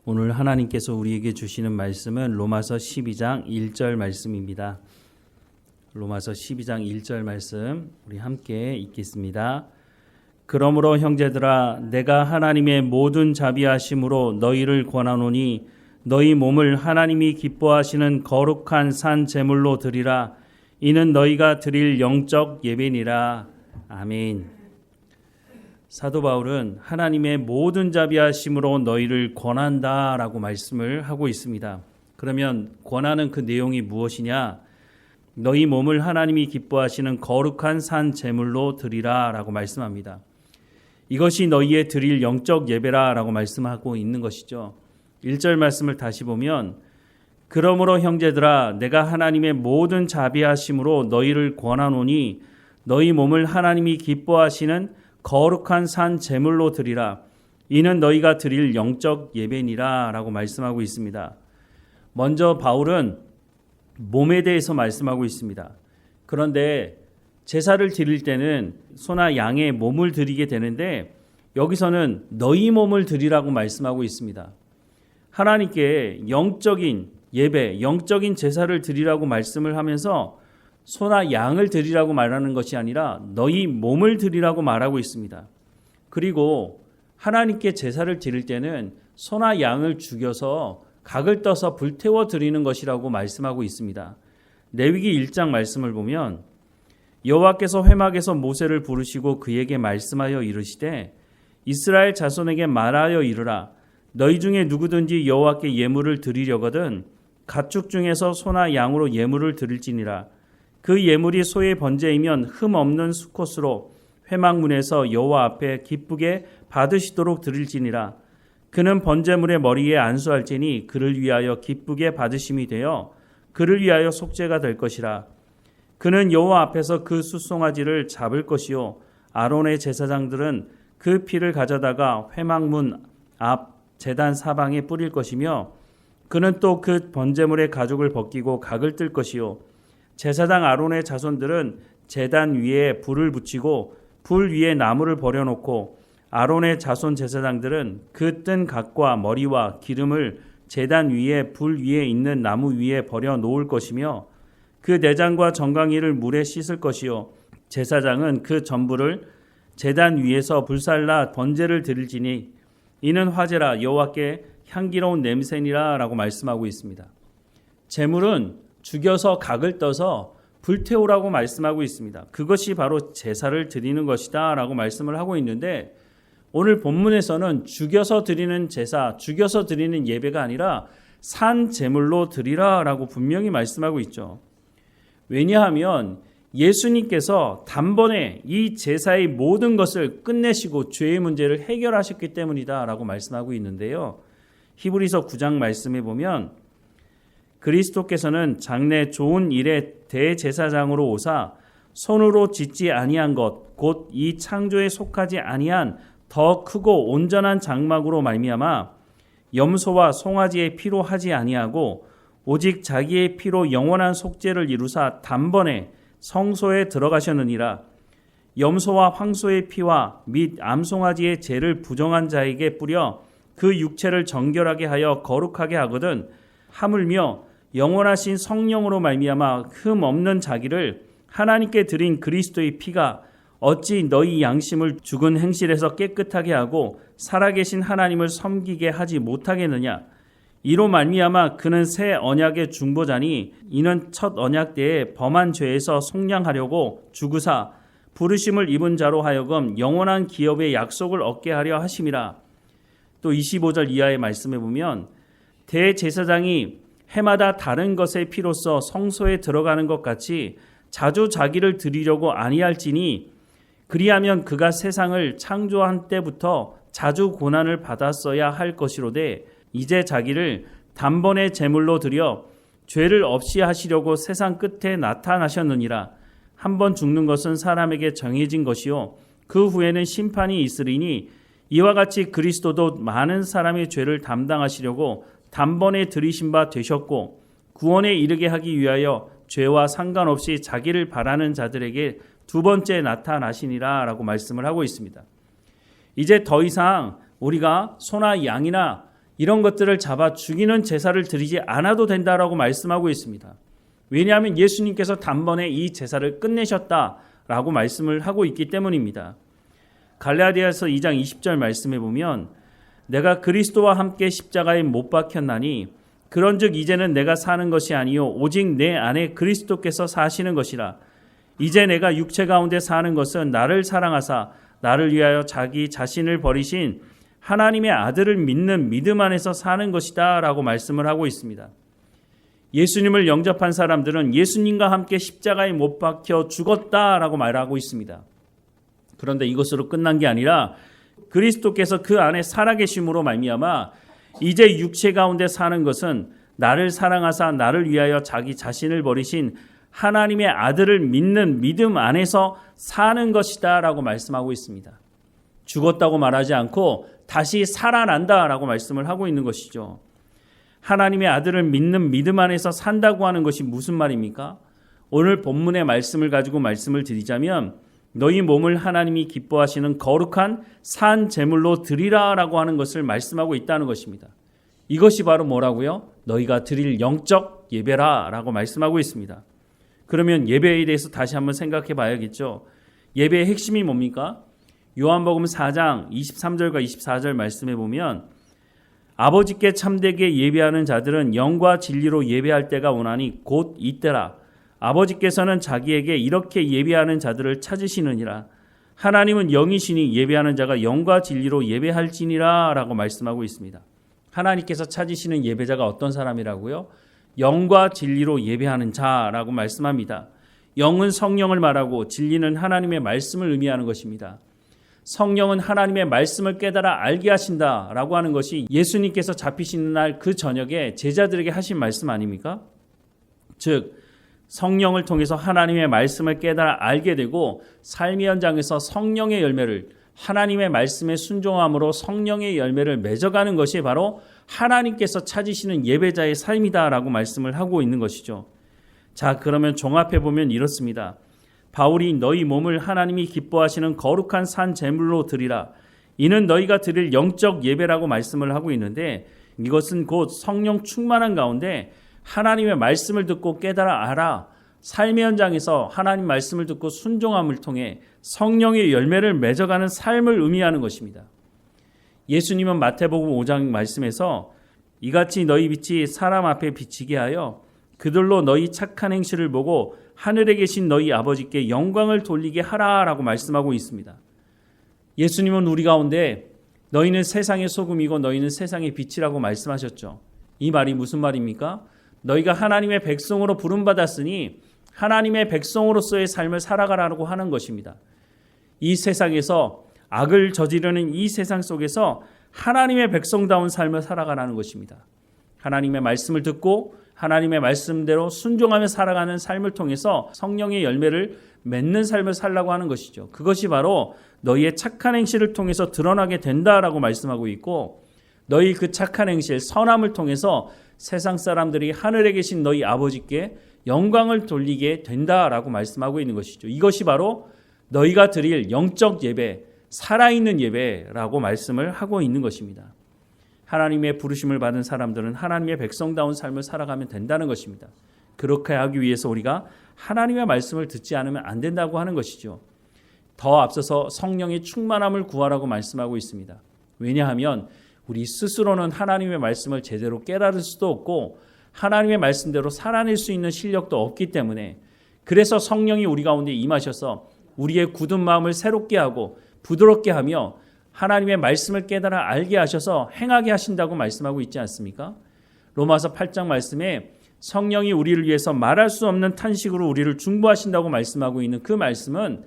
오늘 하나님께서 우리에게 주시는 말씀은 로마서 12장 1절 말씀입니다. 로마서 12장 1절 말씀 우리 함께 읽겠습니다. 그러므로 형제들아 내가 하나님의 모든 자비하심으로 너희를 권하노니 너희 몸을 하나님이 기뻐하시는 거룩한 산 제물로 드리라. 이는 너희가 드릴 영적 예배니라. 아멘. 사도 바울은 하나님의 모든 자비하심으로 너희를 권한다라고 말씀을 하고 있습니다. 그러면 권하는 그 내용이 무엇이냐? 너희 몸을 하나님이 기뻐하시는 거룩한 산 제물로 드리라라고 말씀합니다. 이것이 너희의 드릴 영적 예배라라고 말씀하고 있는 것이죠. 1절 말씀을 다시 보면 그러므로 형제들아 내가 하나님의 모든 자비하심으로 너희를 권하노니 너희 몸을 하나님이 기뻐하시는 거룩한 산 제물로 드리라. 이는 너희가 드릴 영적 예배니라 라고 말씀하고 있습니다. 먼저 바울은 몸에 대해서 말씀하고 있습니다. 그런데 제사를 드릴 때는 소나 양의 몸을 드리게 되는데 여기서는 너희 몸을 드리라고 말씀하고 있습니다. 하나님께 영적인 예배, 영적인 제사를 드리라고 말씀을 하면서 소나 양을 드리라고 말하는 것이 아니라 너희 몸을 드리라고 말하고 있습니다. 그리고 하나님께 제사를 드릴 때는 소나 양을 죽여서 각을 떠서 불태워 드리는 것이라고 말씀하고 있습니다. 레위기 1장 말씀을 보면 여호와께서 회막에서 모세를 부르시고 그에게 말씀하여 이르시되 이스라엘 자손에게 말하여 이르라. 너희 중에 누구든지 여호와께 예물을 드리려거든 가축 중에서 소나 양으로 예물을 드릴지니라. 그 예물이 소의 번제이면 흠 없는 수컷으로 회막문에서 여호와 앞에 기쁘게 받으시도록 드릴지니라. 그는 번제물의 머리에 안수할지니 그를 위하여 기쁘게 받으심이 되어 그를 위하여 속죄가 될 것이라. 그는 여호와 앞에서 그 숫송아지를 잡을 것이요 아론의 제사장들은 그 피를 가져다가 회막문 앞 제단 사방에 뿌릴 것이며 그는 또 그 번제물의 가죽을 벗기고 각을 뜰 것이요 제사장 아론의 자손들은 제단 위에 불을 붙이고 불 위에 나무를 버려놓고 아론의 자손 제사장들은 그 뜬 각과 머리와 기름을 제단 위에 불 위에 있는 나무 위에 버려 놓을 것이며 그 내장과 정강이를 물에 씻을 것이요 제사장은 그 전부를 제단 위에서 불살라 번제를 드릴지니 이는 화제라 여호와께 향기로운 냄새니라 라고 말씀하고 있습니다. 제물은 죽여서 각을 떠서 불태우라고 말씀하고 있습니다. 그것이 바로 제사를 드리는 것이다 라고 말씀을 하고 있는데 오늘 본문에서는 죽여서 드리는 제사, 죽여서 드리는 예배가 아니라 산 제물로 드리라 라고 분명히 말씀하고 있죠. 왜냐하면 예수님께서 단번에 이 제사의 모든 것을 끝내시고 죄의 문제를 해결하셨기 때문이다 라고 말씀하고 있는데요. 히브리서 9장 말씀에 보면 그리스도께서는 장래 좋은 일의 대제사장으로 오사 손으로 짓지 아니한 것 곧 이 창조에 속하지 아니한 더 크고 온전한 장막으로 말미암아 염소와 송아지의 피로 하지 아니하고 오직 자기의 피로 영원한 속죄를 이루사 단번에 성소에 들어가셨느니라. 염소와 황소의 피와 및 암송아지의 죄를 부정한 자에게 뿌려 그 육체를 정결하게 하여 거룩하게 하거든 하물며 영원하신 성령으로 말미암아 흠 없는 자기를 하나님께 드린 그리스도의 피가 어찌 너희 양심을 죽은 행실에서 깨끗하게 하고 살아계신 하나님을 섬기게 하지 못하겠느냐. 이로 말미암아 그는 새 언약의 중보자니 이는 첫 언약 때에 범한 죄에서 속량하려고 죽으사 부르심을 입은 자로 하여금 영원한 기업의 약속을 얻게 하려 하심이라. 또 25절 이하의 말씀에 보면 대제사장이 해마다 다른 것의 피로써 성소에 들어가는 것 같이 자주 자기를 드리려고 아니할지니 그리하면 그가 세상을 창조한 때부터 자주 고난을 받았어야 할 것이로되 이제 자기를 단번에 제물로 드려 죄를 없이 하시려고 세상 끝에 나타나셨느니라. 한번 죽는 것은 사람에게 정해진 것이요 그 후에는 심판이 있으리니 이와 같이 그리스도도 많은 사람의 죄를 담당하시려고 단번에 들이신 바 되셨고 구원에 이르게 하기 위하여 죄와 상관없이 자기를 바라는 자들에게 두 번째 나타나시니라 라고 말씀을 하고 있습니다. 이제 더 이상 우리가 소나 양이나 이런 것들을 잡아 죽이는 제사를 드리지 않아도 된다라고 말씀하고 있습니다. 왜냐하면 예수님께서 단번에 이 제사를 끝내셨다라고 말씀을 하고 있기 때문입니다. 갈라디아서 2장 20절 말씀에 보면 내가 그리스도와 함께 십자가에 못 박혔나니 그런즉 이제는 내가 사는 것이 아니요 오직 내 안에 그리스도께서 사시는 것이라. 이제 내가 육체 가운데 사는 것은 나를 사랑하사 나를 위하여 자기 자신을 버리신 하나님의 아들을 믿는 믿음 안에서 사는 것이다 라고 말씀을 하고 있습니다. 예수님을 영접한 사람들은 예수님과 함께 십자가에 못 박혀 죽었다라고 말하고 있습니다. 그런데 이것으로 끝난 게 아니라 그리스도께서 그 안에 살아계심으로 말미암아 이제 육체 가운데 사는 것은 나를 사랑하사 나를 위하여 자기 자신을 버리신 하나님의 아들을 믿는 믿음 안에서 사는 것이다 라고 말씀하고 있습니다. 죽었다고 말하지 않고 다시 살아난다라고 말씀을 하고 있는 것이죠. 하나님의 아들을 믿는 믿음 안에서 산다고 하는 것이 무슨 말입니까? 오늘 본문의 말씀을 가지고 말씀을 드리자면 너희 몸을 하나님이 기뻐하시는 거룩한 산 제물로 드리라라고 하는 것을 말씀하고 있다는 것입니다. 이것이 바로 뭐라고요? 너희가 드릴 영적 예배라라고 말씀하고 있습니다. 그러면 예배에 대해서 다시 한번 생각해 봐야겠죠. 예배의 핵심이 뭡니까? 요한복음 4장 23절과 24절 말씀에 보면 아버지께 참되게 예배하는 자들은 영과 진리로 예배할 때가 오나니 곧 이때라. 아버지께서는 자기에게 이렇게 예배하는 자들을 찾으시느니라. 하나님은 영이시니 예배하는 자가 영과 진리로 예배할지니라 라고 말씀하고 있습니다. 하나님께서 찾으시는 예배자가 어떤 사람이라고요? 영과 진리로 예배하는 자라고 말씀합니다. 영은 성령을 말하고 진리는 하나님의 말씀을 의미하는 것입니다. 성령은 하나님의 말씀을 깨달아 알게 하신다라고 하는 것이 예수님께서 잡히시는 날 그 저녁에 제자들에게 하신 말씀 아닙니까? 즉 성령을 통해서 하나님의 말씀을 깨달아 알게 되고 삶의 현장에서 성령의 열매를 하나님의 말씀에 순종함으로 성령의 열매를 맺어가는 것이 바로 하나님께서 찾으시는 예배자의 삶이다라고 말씀을 하고 있는 것이죠. 자, 그러면 종합해 보면 이렇습니다. 바울이 너희 몸을 하나님이 기뻐하시는 거룩한 산 제물로 드리라. 이는 너희가 드릴 영적 예배라고 말씀을 하고 있는데 이것은 곧 성령 충만한 가운데 하나님의 말씀을 듣고 깨달아 알아 삶의 현장에서 하나님 말씀을 듣고 순종함을 통해 성령의 열매를 맺어가는 삶을 의미하는 것입니다. 예수님은 마태복음 5장 말씀에서 이같이 너희 빛이 사람 앞에 비치게 하여 그들로 너희 착한 행실을 보고 하늘에 계신 너희 아버지께 영광을 돌리게 하라라고 말씀하고 있습니다. 예수님은 우리 가운데 너희는 세상의 소금이고 너희는 세상의 빛이라고 말씀하셨죠. 이 말이 무슨 말입니까? 너희가 하나님의 백성으로 부름받았으니 하나님의 백성으로서의 삶을 살아가라고 하는 것입니다. 이 세상에서 악을 저지르는 이 세상 속에서 하나님의 백성다운 삶을 살아가라는 것입니다. 하나님의 말씀을 듣고 하나님의 말씀대로 순종하며 살아가는 삶을 통해서 성령의 열매를 맺는 삶을 살라고 하는 것이죠. 그것이 바로 너희의 착한 행실을 통해서 드러나게 된다라고 말씀하고 있고 너희 그 착한 행실, 선함을 통해서 세상 사람들이 하늘에 계신 너희 아버지께 영광을 돌리게 된다라고 말씀하고 있는 것이죠. 이것이 바로 너희가 드릴 영적 예배, 살아있는 예배라고 말씀을 하고 있는 것입니다. 하나님의 부르심을 받은 사람들은 하나님의 백성다운 삶을 살아가면 된다는 것입니다. 그렇게 하기 위해서 우리가 하나님의 말씀을 듣지 않으면 안 된다고 하는 것이죠. 더 앞서서 성령의 충만함을 구하라고 말씀하고 있습니다. 왜냐하면 우리 스스로는 하나님의 말씀을 제대로 깨달을 수도 없고 하나님의 말씀대로 살아낼 수 있는 실력도 없기 때문에 그래서 성령이 우리 가운데 임하셔서 우리의 굳은 마음을 새롭게 하고 부드럽게 하며 하나님의 말씀을 깨달아 알게 하셔서 행하게 하신다고 말씀하고 있지 않습니까? 로마서 8장 말씀에 성령이 우리를 위해서 말할 수 없는 탄식으로 우리를 중보하신다고 말씀하고 있는 그 말씀은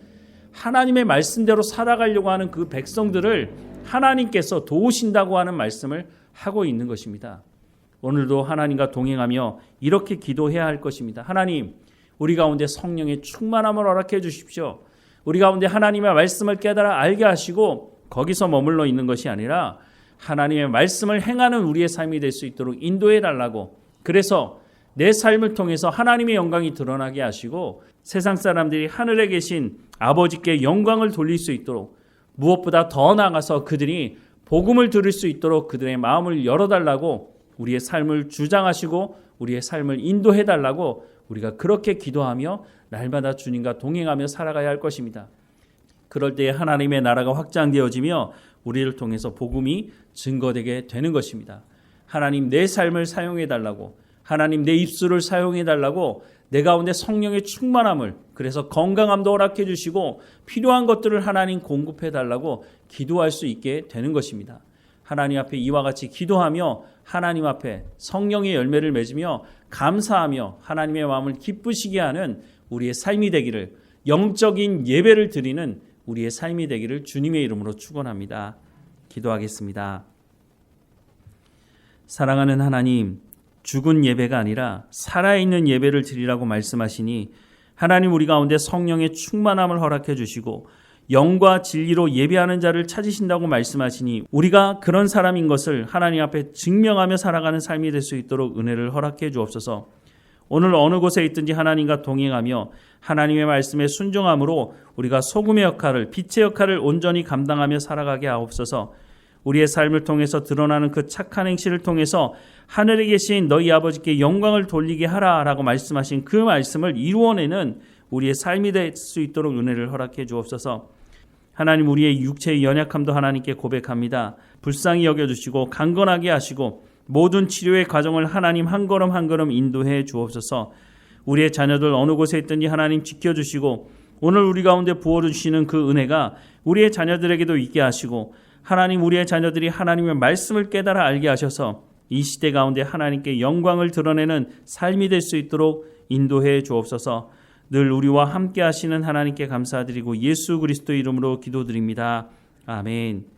하나님의 말씀대로 살아가려고 하는 그 백성들을 하나님께서 도우신다고 하는 말씀을 하고 있는 것입니다. 오늘도 하나님과 동행하며 이렇게 기도해야 할 것입니다. 하나님, 우리 가운데 성령의 충만함을 허락해 주십시오. 우리 가운데 하나님의 말씀을 깨달아 알게 하시고 거기서 머물러 있는 것이 아니라 하나님의 말씀을 행하는 우리의 삶이 될 수 있도록 인도해 달라고, 그래서 내 삶을 통해서 하나님의 영광이 드러나게 하시고 세상 사람들이 하늘에 계신 아버지께 영광을 돌릴 수 있도록, 무엇보다 더 나아가서 그들이 복음을 들을 수 있도록 그들의 마음을 열어달라고 우리의 삶을 주장하시고 우리의 삶을 인도해달라고 우리가 그렇게 기도하며 날마다 주님과 동행하며 살아가야 할 것입니다. 그럴 때에 하나님의 나라가 확장되어지며 우리를 통해서 복음이 증거되게 되는 것입니다. 하나님 내 삶을 사용해달라고, 하나님 내 입술을 사용해달라고, 내 가운데 성령의 충만함을, 그래서 건강함도 허락해 주시고 필요한 것들을 하나님 공급해달라고 기도할 수 있게 되는 것입니다. 하나님 앞에 이와 같이 기도하며 하나님 앞에 성령의 열매를 맺으며 감사하며 하나님의 마음을 기쁘시게 하는 우리의 삶이 되기를, 영적인 예배를 드리는 우리의 삶이 되기를 주님의 이름으로 축원합니다. 기도하겠습니다. 사랑하는 하나님, 죽은 예배가 아니라 살아있는 예배를 드리라고 말씀하시니 하나님 우리 가운데 성령의 충만함을 허락해 주시고 영과 진리로 예배하는 자를 찾으신다고 말씀하시니 우리가 그런 사람인 것을 하나님 앞에 증명하며 살아가는 삶이 될 수 있도록 은혜를 허락해 주옵소서. 오늘 어느 곳에 있든지 하나님과 동행하며 하나님의 말씀에 순종함으로 우리가 소금의 역할을, 빛의 역할을 온전히 감당하며 살아가게 하옵소서. 우리의 삶을 통해서 드러나는 그 착한 행실을 통해서 하늘에 계신 너희 아버지께 영광을 돌리게 하라라고 말씀하신 그 말씀을 이루어내는 우리의 삶이 될 수 있도록 은혜를 허락해 주옵소서. 하나님 우리의 육체의 연약함도 하나님께 고백합니다. 불쌍히 여겨주시고 강건하게 하시고 모든 치료의 과정을 하나님 한 걸음 한 걸음 인도해 주옵소서. 우리의 자녀들 어느 곳에 있든지 하나님 지켜주시고 오늘 우리 가운데 부어주시는 그 은혜가 우리의 자녀들에게도 있게 하시고 하나님 우리의 자녀들이 하나님의 말씀을 깨달아 알게 하셔서 이 시대 가운데 하나님께 영광을 드러내는 삶이 될 수 있도록 인도해 주옵소서. 늘 우리와 함께 하시는 하나님께 감사드리고 예수 그리스도 이름으로 기도드립니다. 아멘.